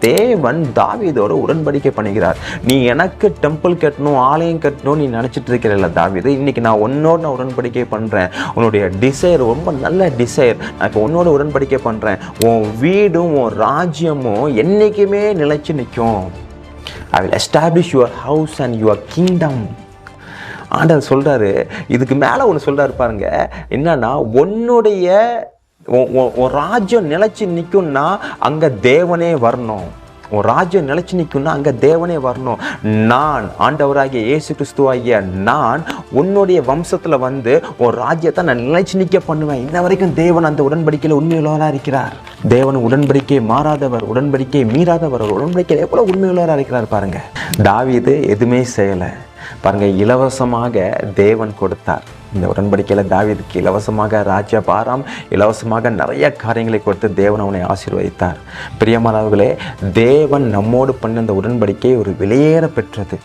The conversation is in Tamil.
தேவன் தாவீதோட உடன்படிக்கை பண்ணுகிறார். நீ எனக்கு டெம்பிள் கட்டணும், ஆலயம் கட்டணும் நீ நினச்சிட்டு இருக்கிறல்ல தாவீது, இன்னைக்கு நான் உன்னோட உடன்படிக்கை பண்ணுறேன். உன்னுடைய டிசைர் ரொம்ப நல்ல டிசைர், நான் இப்போ உன்னோட உடன்படிக்கை பண்ணுறேன். உன் வீடும் உன் ராஜ்யமும் என்றைக்குமே நிலைச்சு நிற்கும். I will establish your house and your kingdom. ஆண்டவர் சொல்கிறாரு. இதுக்கு மேலே ஒன்று சொல்கிறாரு பாருங்க, என்னன்னா உன்னுடைய உன் ராஜ்யம் நிலைச்சு நிற்கும்னா அங்கே தேவனே வரணும். உன் ராஜ்யம் நிலைச்சு நிற்கும்னா அங்கே தேவனே வரணும். நான் ஆண்டவராகிய இயேசு கிறிஸ்துவாகிய நான் உன்னுடைய வம்சத்தில் வந்து உன் ராஜ்யத்தை நான் நிலைச்சு நிற்க பண்ணுவேன். இன்ன வரைக்கும் தேவன் அந்த உடன்படிக்கையில் உண்மையுள்ளவராக இருக்கிறார். தேவன் உடன்படிக்கை மாறாதவர், உடன்படிக்கை மீறாதவர், உடன்படிக்கையில் எவ்வளோ உண்மையுள்ளவராக இருக்கிறார் பாருங்க. தாவீது எதுவுமே செய்யலை பாருங்க, இலவசமாக தேவன் கொடுத்தார். இந்த உடன்படிக்கையில் தாவீதுக்கு இலவசமாக ராஜ்யபாரம், இலவசமாக நிறைய காரியங்களை கொடுத்து தேவன் அவனை ஆசீர்வதித்தார். பிரியமானவர்களே, தேவன் நம்மோடு பண்ண இந்த உடன்படிக்கை ஒரு விலையேற பெற்றது.